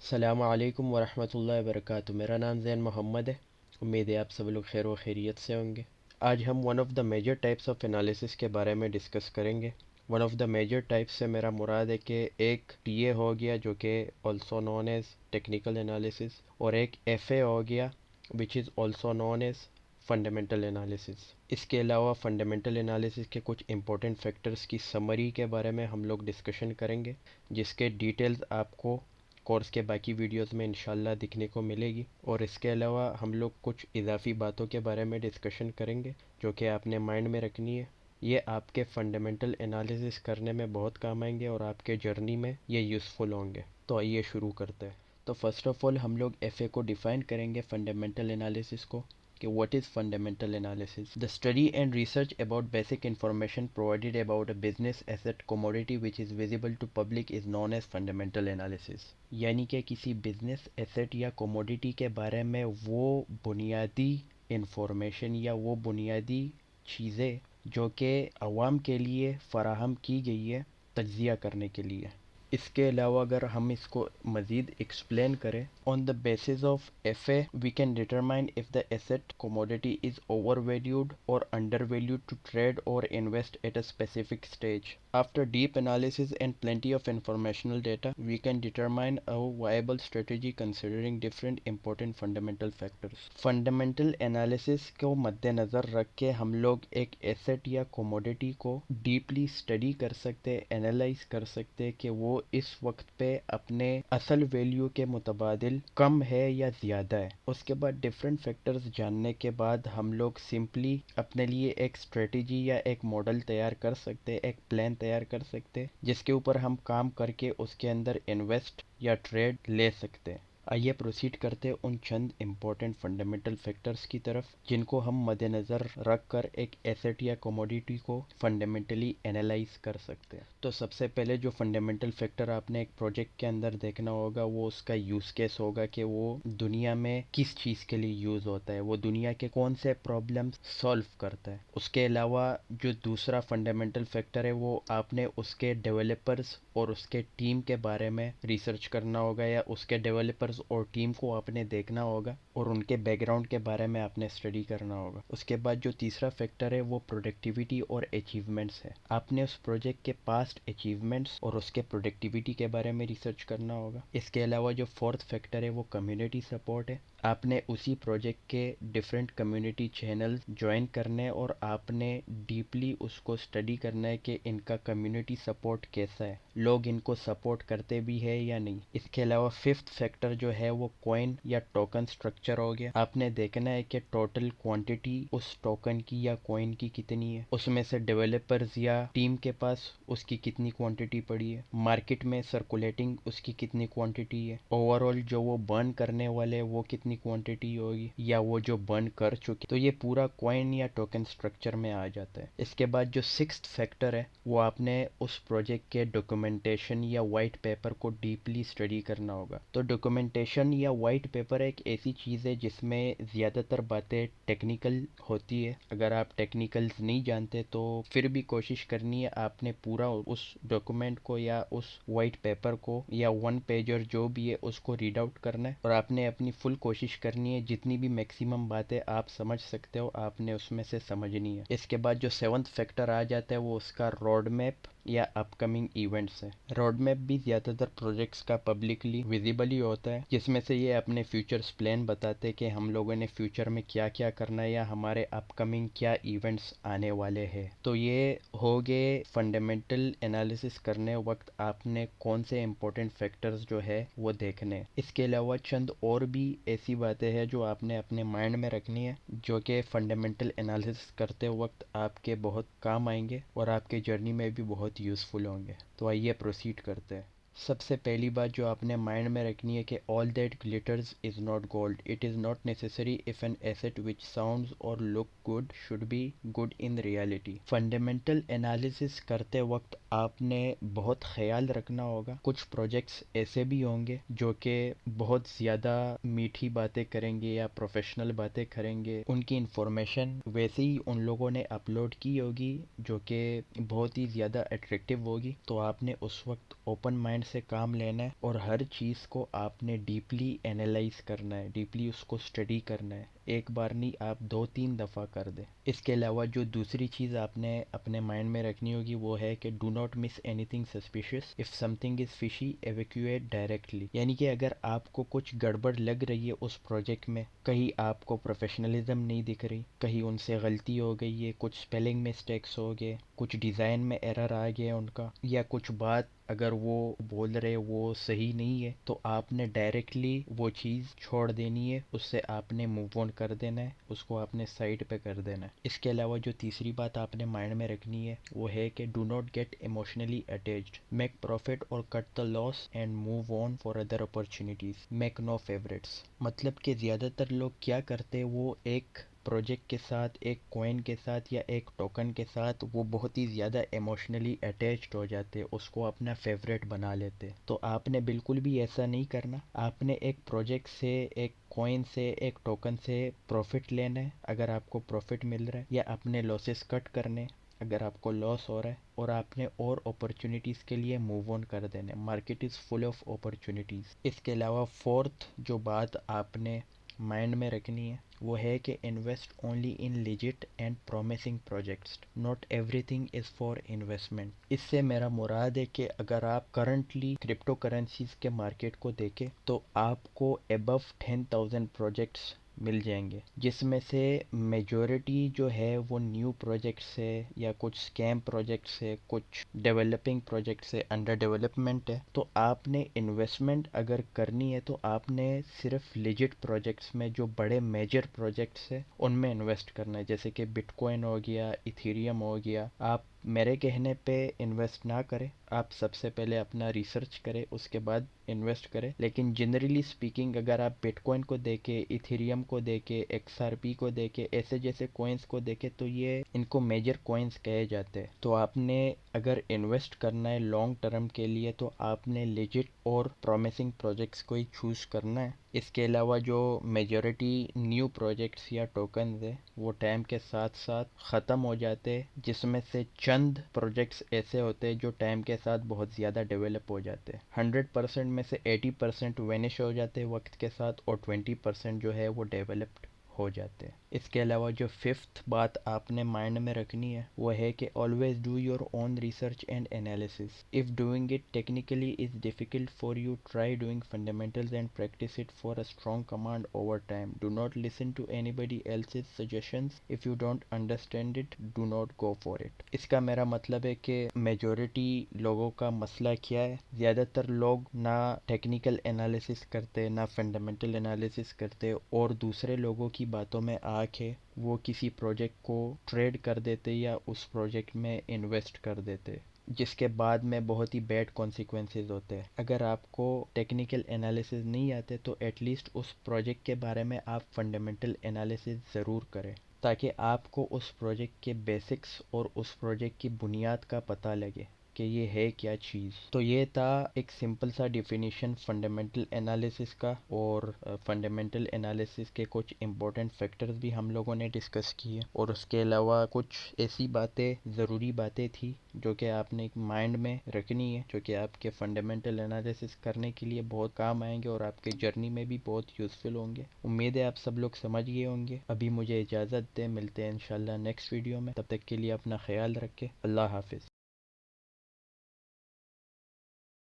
السلام علیکم ورحمۃ اللہ وبرکاتہ۔ میرا نام زین محمد ہے۔ امید ہے آپ سب لوگ خیر و خیریت سے ہوں گے۔ آج ہم one of the major types of analysis کے بارے میں ڈسکس کریں گے۔ One of the major types سے میرا مراد ہے کہ ایک ٹی اے ہو گیا جو کہ also known as technical analysis, اور ایک ایف اے ہو گیا which is also known as fundamental analysis. اس کے علاوہ فنڈامنٹل انالیسس کے کچھ امپورٹنٹ فیکٹرز کی سمری کے بارے میں ہم لوگ ڈسکشن کریں گے، جس کے ڈیٹیلز آپ کو کورس کے باقی ویڈیوز میں انشاءاللہ دکھنے کو ملے گی۔ اور اس کے علاوہ ہم لوگ کچھ اضافی باتوں کے بارے میں ڈسکشن کریں گے جو کہ آپ نے مائنڈ میں رکھنی ہے۔ یہ آپ کے فنڈامنٹل انالیسس کرنے میں بہت کام آئیں گے اور آپ کے جرنی میں یہ یوزفل ہوں گے۔ تو آئیے شروع کرتے ہیں۔ تو فرسٹ آف آل ہم لوگ ایف اے کو ڈیفائن کریں گے، فنڈامنٹل انالیسس کو، کہ what is fundamental analysis? The study and research about basic information provided about a business asset commodity which is visible to public is known as fundamental analysis. یعنی کہ کسی business asset یا commodity کے بارے میں وہ بنیادی انفارمیشن یا وہ بنیادی چیزیں جو کہ عوام کے لیے فراہم کی گئی ہے تجزیہ کرنے کے لیے۔ اس کے علاوہ اگر ہم اس کو مزید ایکسپلین کریں، on the basis of F A V can determine if the asset commodity is over valued or under valued to trade or invest at a specific stage. After deep analysis and plenty of informational data, we can determine a viable strategy considering different important fundamental factors. Fundamental analysis کو مد نظر رکھ کے ہم لوگ ایک asset یا commodity کو ڈیپلی اسٹڈی کر سکتے، انالائز کر سکتے کہ وہ اس وقت پہ اپنے اصل ویلیو کے متبادل کم ہے یا زیادہ ہے۔ اس کے بعد ڈفرینٹ فیکٹرز جاننے کے بعد ہم لوگ سمپلی اپنے لیے ایک اسٹریٹجی یا ایک ماڈل تیار کر سکتے، ایک پلان تیار کر سکتے جس کے اوپر ہم کام کر کے اس کے اندر انویسٹ یا ٹریڈ لے سکتے۔ آئیے پروسیڈ کرتے ان چند امپورٹنٹ فنڈامنٹل فیکٹرز کی طرف جن کو ہم مد نظر رکھ کر ایک ایسٹ یا کوموڈیٹی کو فنڈامنٹلی انالائز کر سکتے ہیں۔ تو سب سے پہلے جو فنڈامنٹل فیکٹر آپ نے ایک پروجیکٹ کے اندر دیکھنا ہوگا وہ اس کا یوز کیس ہوگا، کہ وہ دنیا میں کس چیز کے لیے یوز ہوتا ہے، وہ دنیا کے کون سے پرابلمس سالو کرتا ہے۔ اس کے علاوہ جو دوسرا فنڈامنٹل فیکٹر ہے وہ آپ نے اس کے ڈیولپرز اور اس کے ٹیم کے بارے میں ریسرچ کرنا ہوگا، یا اس کے ڈیولپرز اور ٹیم کو آپ نے دیکھنا ہوگا اور ان کے بیک گراؤنڈ کے بارے میں آپ نے اسٹڈی کرنا ہوگا۔ اس کے بعد جو تیسرا فیکٹر ہے وہ پروڈکٹیوٹی اور اچیومنٹس ہے۔ آپ نے اس پروجیکٹ کے پاسٹ اچیومنٹس اور اس کے پروڈکٹیوٹی کے بارے میں ریسرچ کرنا ہوگا۔ اس کے علاوہ جو فورتھ فیکٹر ہے وہ کمیونٹی سپورٹ ہے۔ آپ نے اسی پروجیکٹ کے ڈفرینٹ کمیونٹی چینل جوائن کرنے اور آپ نے ڈیپلی اس کو اسٹڈی کرنا ہے کہ ان کا کمیونٹی سپورٹ کیسا ہے، لوگ ان کو سپورٹ کرتے بھی ہے یا نہیں۔ اس کے علاوہ ففتھ فیکٹر جو ہے وہ کوائن یا ٹوکن سٹرکچر ہو گیا۔ آپ نے دیکھنا ہے کہ ٹوٹل کوانٹٹی اس ٹوکن کی یا کوائن کی کتنی ہے، اس میں سے ڈیولپرز یا ٹیم کے پاس اس کی کتنی کوانٹٹی پڑی ہے، مارکیٹ میں سرکولیٹنگ اس کی کتنی کوانٹٹی ہے، اوور آل جو وہ برن کرنے والے وہ کتنی کوانٹٹی ہوگی، یا وہ جو برن کر چکے۔ تو یہ پورا کوائن یا ٹوکن سٹرکچر میں آ جاتا ہے۔ اس کے بعد جو سکستھ فیکٹر ہے وہ آپ نے اس پروجیکٹ کے ڈاکومنٹیشن یا وائٹ پیپر کو ڈیپلی اسٹڈی کرنا ہوگا۔ تو ڈاکومنٹیشن یا وائٹ پیپر ایک ایسی چیز ہے جس میں زیادہ تر باتیں ٹیکنیکل ہوتی ہے۔ اگر آپ ٹیکنیکلز نہیں جانتے تو پھر بھی کوشش کرنی ہے آپ نے پورا اس ڈاکومنٹ کو یا اس وائٹ پیپر کو یا ون پیجر جو بھی ہے اس کو ریڈ آؤٹ کرنا ہے، اور آپ نے اپنی فل کوشش کرنی ہے جتنی بھی میکسیمم باتیں آپ سمجھ سکتے ہو آپ نے اس میں سے سمجھنی ہے۔ اس کے بعد جو سیونتھ فیکٹر آ جاتا ہے وہ اس کا روڈ میپ یا اپ کمنگ ایونٹس ہے۔ روڈ میپ بھی زیادہ تر پروجیکٹس کا پبلکلی ویزیبل ہی ہوتا ہے، جس میں سے یہ اپنے فیوچرز پلان بتاتے کہ ہم لوگوں نے فیوچر میں کیا کیا کرنا ہے یا ہمارے اپ کمنگ کیا ایونٹس آنے والے ہیں۔ تو یہ ہو گئے فنڈامنٹل انالیسس کرنے وقت آپ نے کون سے امپورٹنٹ فیکٹرز جو ہے وہ دیکھنے۔ اس کے علاوہ چند اور بھی ایسی باتیں ہیں جو آپ نے اپنے مائنڈ میں رکھنی ہے جو کہ فنڈامنٹل انالیسس کرتے وقت آپ کے بہت کام آئیں گے اور آپ کے جرنی میں بھی بہت یوزفل ہوں گے۔ تو آئیے پروسیڈ کرتے ہیں۔ سب سے پہلی بات جو آپ نے مائنڈ میں رکھنی ہے کہ all that glitters is not gold, it is not necessary if an asset which sounds or look good should be good in reality. Fundamental analysis کرتے وقت آپ نے بہت خیال رکھنا ہوگا. کچھ پروجیکٹس ایسے بھی ہوں گے جو کہ بہت زیادہ میٹھی باتیں کریں گے یا پروفیشنل باتیں کریں گے. ان کی انفارمیشن ویسے ہی ان لوگوں نے اپلوڈ کی ہوگی جو کہ بہت ہی زیادہ اٹریکٹیو ہوگی. تو آپ نے اس وقت اوپن مائنڈ سے کام لینا ہے اور ہر چیز کو آپ نے ڈیپلی اینالائز کرنا ہے, ڈیپلی اس کو اسٹڈی کرنا ہے. ایک بار نہیں, آپ 2-3 دفعہ کر دیں. اس کے علاوہ جو دوسری چیز آپ نے اپنے مائنڈ میں رکھنی ہوگی وہ ہے کہ do not miss anything suspicious. If something is fishy evacuate directly. یعنی کہ اگر آپ کو کچھ گڑبڑ لگ رہی ہے اس پروجیکٹ میں, کہیں آپ کو پروفیشنلزم نہیں دکھ رہی, کہیں ان سے غلطی ہو گئی ہے, کچھ اسپیلنگ مسٹیکس ہو گئے, کچھ ڈیزائن میں ایرر آ گیا ان کا, یا کچھ بات اگر وہ بول رہے وہ صحیح نہیں ہے, تو آپ نے ڈائریکٹلی وہ چیز چھوڑ دینی ہے, اس سے آپ نے موو آن کر دینا ہے, اس کو آپ نے سائڈ پہ کر دینا ہے. اس کے علاوہ جو تیسری بات آپ نے مائنڈ میں رکھنی ہے وہ ہے کہ do not get emotionally attached. Make profit or cut the loss and move on for other opportunities. Make no favourites. مطلب کہ زیادہ تر لوگ کیا کرتے, وہ ایک پروجیکٹ کے ساتھ, ایک کوئن کے ساتھ یا ایک ٹوکن کے ساتھ وہ بہت ہی زیادہ ایموشنلی اٹیچڈ ہو جاتے, اس کو اپنا فیوریٹ بنا لیتے. تو آپ نے بالکل بھی ایسا نہیں کرنا. آپ نے ایک پروجیکٹ سے, ایک کوئن سے, ایک ٹوکن سے پروفٹ لینا ہے اگر آپ کو پروفٹ مل رہا ہے, یا اپنے لاسز کٹ کرنے اگر آپ کو لاس ہو رہا ہے, اور آپ نے اور اپرچونیٹیز کے لیے موو آن کر دینا ہے. Market is full of opportunities. اس کے علاوہ فورتھ جو بات آپ نے مائنڈ میں رکھنی ہے وہ ہے کہ invest only in legit and promising projects. Not everything is for investment. اس سے میرا مراد ہے کہ اگر آپ کرنٹلی کرپٹو کرنسیز کے مارکیٹ کو دیکھیں تو آپ کو ابو 10,000 پروجیکٹس مل جائیں گے, جس میں سے میجورٹی جو ہے وہ نیو پروجیکٹس ہے, یا کچھ اسکیم پروجیکٹس ہے, کچھ ڈیولپنگ پروجیکٹس ہے, انڈر ڈیولپمنٹ ہے. تو آپ نے انویسٹمنٹ اگر کرنی ہے تو آپ نے صرف لیجٹ پروجیکٹس میں, جو بڑے میجر پروجیکٹس ہیں ان میں انویسٹ کرنا ہے, جیسے کہ بٹ کوائن ہو گیا, ایتھیریم ہو گیا. آپ میرے کہنے پہ انویسٹ نہ کریں, آپ سب سے پہلے اپنا ریسرچ کریں, اس کے بعد انویسٹ کریں. لیکن جنرلی اسپیکنگ اگر آپ بٹ کوائن کو دیکھیں, ایتھیریم کو دیکھیں, ایکس آر پی کو دیکھیں, ایسے جیسے کوئنس کو دیکھیں, تو یہ ان کو میجر کوئنس کہے جاتے ہیں. تو آپ نے اگر انویسٹ کرنا ہے لانگ ٹرم کے لیے تو آپ نے لیجٹ اور پرومسنگ پروجیکٹس کو ہی چوز کرنا ہے. اس کے علاوہ جو میجورٹی نیو پروجیکٹس یا ٹوکنز ہیں وہ ٹائم کے ساتھ ساتھ ختم ہو جاتے, جس میں سے چند پروجیکٹس ایسے ہوتے ہیں جو ٹائم کے ساتھ بہت زیادہ ڈیولپ ہو جاتے ہیں. 100% میں سے 80% وینش ہو جاتے وقت کے ساتھ, اور 20% جو ہے وہ ڈیولپڈ ہو جاتے ہیں. اس کے علاوہ جو ففتھ بات آپ نے مائنڈ میں رکھنی ہے وہ ہے کہ always do your own research and analysis. If doing it technically is difficult for you, try doing fundamentals and practice it for a strong command over time. Do not listen to anybody else's suggestions. If you don't understand it, do not go for it. اس کا میرا مطلب ہے کہ majority لوگوں کا مسئلہ کیا ہے, زیادہ تر لوگ نہ ٹیکنیکل انالیسس کرتے, نہ فنڈامنٹل انالیسس کرتے, اور دوسرے لوگوں کی باتوں میں آ کے وہ کسی پروجیکٹ کو ٹریڈ کر دیتے یا اس پروجیکٹ میں انویسٹ کر دیتے, جس کے بعد میں بہت ہی بیڈ کانسیکوینسز ہوتے ہیں. اگر آپ کو ٹیکنیکل انالیسز نہیں آتے تو ایٹ لیسٹ اس پروجیکٹ کے بارے میں آپ فنڈامنٹل انالیسز ضرور کریں, تاکہ آپ کو اس پروجیکٹ کے بیسکس اور اس پروجیکٹ کی بنیاد کا پتہ لگے کہ یہ ہے کیا چیز. تو یہ تھا ایک سمپل سا ڈیفینیشن فنڈامنٹل انالیسس کا, اور فنڈامنٹل انالیسس کے کچھ امپورٹنٹ فیکٹرز بھی ہم لوگوں نے ڈسکس کیے, اور اس کے علاوہ کچھ ایسی باتیں, ضروری باتیں تھیں جو کہ آپ نے ایک مائنڈ میں رکھنی ہے, جو کہ آپ کے فنڈامنٹل انالیسس کرنے کے لیے بہت کام آئیں گے اور آپ کے جرنی میں بھی بہت یوزفل ہوں گے. امید ہے آپ سب لوگ سمجھ گئے ہوں گے. ابھی مجھے اجازت دیں, ملتے ہیں انشاءاللہ نیکسٹ ویڈیو میں. تب تک کے لیے اپنا خیال رکھیں. اللہ حافظ.